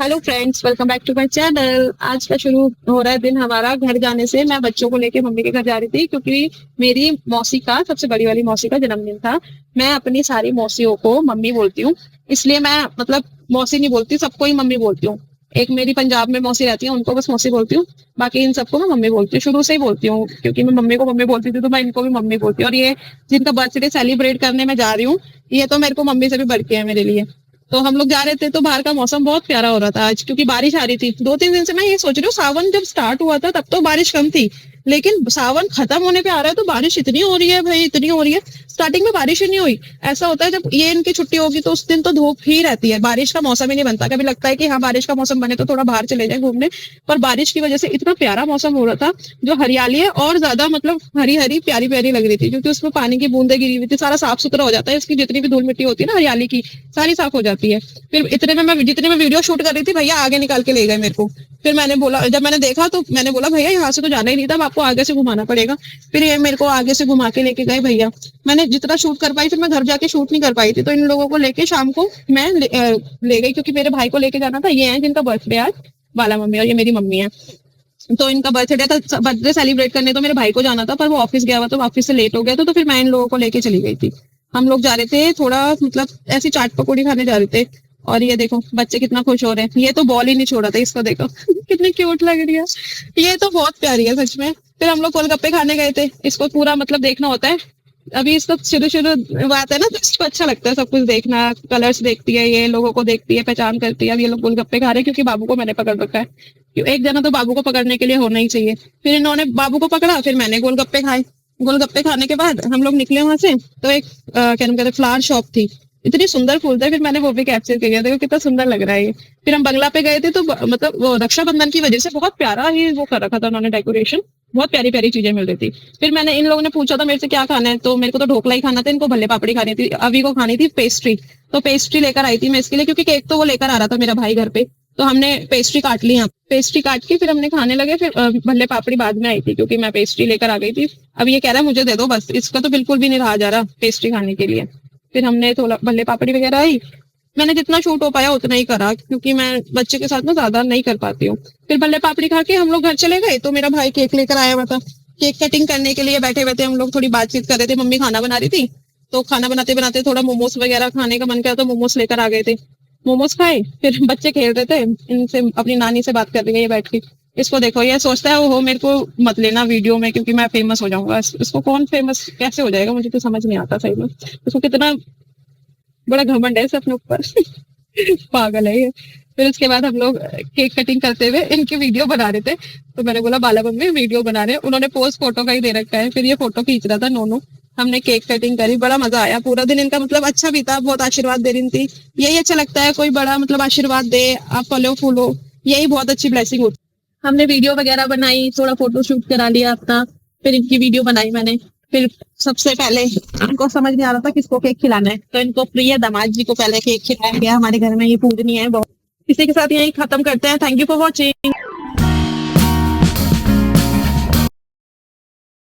Hello friends, welcome back to my channel. आज का शुरू हो रहा है दिन हमारा घर जाने से। मैं बच्चों को लेके मम्मी के घर जा रही थी क्योंकि मेरी मौसी का, सबसे बड़ी वाली मौसी का जन्मदिन था। मैं अपनी सारी मौसियों को मम्मी बोलती हूँ, इसलिए मैं मतलब मौसी नहीं बोलती, सबको ही मम्मी बोलती हूँ। एक मेरी पंजाब में मौसी रहती है, उनको बस मौसी बोलती हूँ, बाकी इन सबको मैं मम्मी बोलती हूँ। शुरू से ही बोलती हूँ क्योंकि मैं मम्मी को मम्मी बोलती थी, तो मैं इनको भी मम्मी बोलती हूँ। और ये जिनका बर्थडे सेलिब्रेट करने में जा रही हूँ, ये तो मेरे को मम्मी से भी बढ़ के है मेरे लिए। तो हम लोग जा रहे थे तो बाहर का मौसम बहुत प्यारा हो रहा था आज, क्योंकि बारिश आ रही थी। 2-3 दिन से मैं ये सोच रही हूँ, सावन जब स्टार्ट हुआ था तब तो बारिश कम थी, लेकिन सावन खत्म होने पे आ रहा है तो बारिश इतनी हो रही है भाई, इतनी हो रही है। स्टार्टिंग में बारिश ही नहीं हुई। ऐसा होता है जब ये इनकी छुट्टी होगी तो उस दिन तो धूप ही रहती है, बारिश का मौसम ही नहीं बनता। कभी लगता है कि हाँ बारिश का मौसम बने तो थोड़ा बाहर चले जाए घूमने, पर बारिश की वजह से इतना प्यारा मौसम हो रहा था। जो हरियाली है और ज्यादा मतलब हरी हरी प्यारी प्यारी लग रही थी, क्योंकि उसमें पानी की बूंदे गिरी हुई थी। सारा साफ सुथरा हो जाता है, इसकी जितनी भी धूल मिट्टी होती है ना हरियाली की, सारी साफ हो जाती है। फिर इतने में मैं जितने में वीडियो शूट कर रही थी, भैया आगे निकाल के ले गए मेरे को। फिर मैंने बोला, जब मैंने देखा तो मैंने बोला भैया यहाँ से तो जाना ही नहीं था, आपको आगे से घुमाना पड़ेगा। फिर ये मेरे को आगे से घुमा के लेके गए भैया। मैंने जितना शूट कर पाई, फिर मैं घर जाके शूट नहीं कर पाई थी, तो इन लोगों को लेके शाम को मैं ले गई, क्योंकि मेरे भाई को लेके जाना था। ये है जिनका बर्थडे आज, बाला मम्मी, और ये मेरी मम्मी है। तो इनका बर्थडे था, बर्थडे सेलिब्रेट करने तो मेरे भाई को जाना था, पर वो ऑफिस गया हुआ तो ऑफिस से लेट हो गया। तो फिर मैं इन लोगों को लेके चली गई थी। हम लोग जा रहे थे थोड़ा मतलब ऐसी चाट पकौड़ी खाने जा रहे थे। और ये देखो बच्चे कितना खुश हो रहे हैं। ये तो बॉल ही नहीं छोड़ा था, इसको देखो कितनी क्यूट लग रही है। ये तो बहुत प्यारी है सच में। फिर हम लोग गोलगप्पे खाने गए थे। इसको पूरा मतलब देखना होता है, अभी इसको शुरू शुरू बात है ना, तो इसको अच्छा लगता है सब कुछ देखना। कलर्स देखती है, ये लोगों को देखती है, पहचान करती है। अब ये लोग गोलगप्पे खा रहे हैं क्योंकि बाबू को मैंने पकड़ रखा है। एक जना तो बाबू को पकड़ने के लिए होना ही चाहिए। फिर इन्होंने बाबू को पकड़ा, फिर मैंने गोलगप्पे खाए। गोलगप्पे खाने के बाद हम लोग निकले वहां से, तो एक क्या नाम कहते फ्लावर शॉप थी। इतनी सुंदर फूल थे, फिर मैंने वो भी कैप्चर किया। देखो कितना सुंदर लग रहा है ये। फिर हम बंगला पे गए थे, तो मतलब वो रक्षाबंधन की वजह से बहुत प्यारा ही वो कर रखा था उन्होंने डेकोरेशन। बहुत प्यारी प्यारी चीजें मिल रही थी। फिर मैंने, इन लोगों ने पूछा था मेरे से क्या खाना है, तो मेरे को तो ढोकला ही खाना था, इनको भल्ले पापड़ी खानी थी, अभी को खानी थी पेस्ट्री। तो पेस्ट्री लेकर आई थी मैं इसके लिए, क्योंकि केक तो वो लेकर आ रहा था मेरा भाई घर पे। तो हमने पेस्ट्री काट ली। पेस्ट्री काट के फिर हमने खाने लगे। फिर भल्ले पापड़ी बाद में आई थी, क्योंकि मैं पेस्ट्री लेकर आ गई थी। अब ये कह रहा है मुझे दे दो बस, इसका तो बिल्कुल भी नहीं रहा जा रहा पेस्ट्री खाने के लिए। फिर हमने थोड़ा भल्ले पापड़ी वगैरह आई। मैंने जितना शूट हो पाया उतना ही करा, क्योंकि मैं बच्चे के साथ में ज्यादा नहीं कर पाती हूँ। फिर भल्ले पापड़ी खा के हम लोग घर चले गए, तो मेरा भाई केक लेकर आया हुआ था। केक कटिंग करने के लिए बैठे बैठे हम लोग थोड़ी बातचीत कर रहे थे। मम्मी खाना बना रही थी, तो खाना बनाते बनाते थोड़ा मोमोज वगैरह खाने का मन किया, तो मोमोज लेकर आ गए थे। मोमोज खाए। फिर बच्चे खेल रहे थे, इनसे अपनी नानी से बात कर रही है ये बैठ के। इसको देखो, ये सोचता है वो मेरे को मत लेना वीडियो में, क्योंकि मैं फेमस हो जाऊंगा। इसको कौन फेमस कैसे हो जाएगा, मुझे तो समझ नहीं आता सही में। इसको कितना बड़ा घमंड है इसे अपने ऊपर पागल है ये। फिर उसके बाद हम लोग केक कटिंग करते हुए इनकी वीडियो बना रहे थे, तो मैंने बोला बाला मम्मी वीडियो बना रहे हैं। उन्होंने पोस्ट फोटो का ही दे रखा है। फिर ये फोटो खींच रहा था नोनू। हमने केक कटिंग करी, बड़ा मजा आया। पूरा दिन इनका मतलब अच्छा भी था, बहुत आशीर्वाद दे रही थी। यही अच्छा लगता है, कोई बड़ा मतलब आशीर्वाद दे, आप फलो फूलो, यही बहुत अच्छी ब्लेसिंग होती है। हमने वीडियो वगैरह बनाई, थोड़ा फोटो शूट करा लिया अपना। फिर इनकी वीडियो बनाई मैंने। फिर सबसे पहले इनको समझ नहीं आ रहा था किसको केक खिलाना है, तो इनको प्रिय दामाद जी को पहले केक खिलाया गया। हमारे घर में ये पूजनीय है बहुत। इसी के साथ यही खत्म करते हैं। Thank you for watching.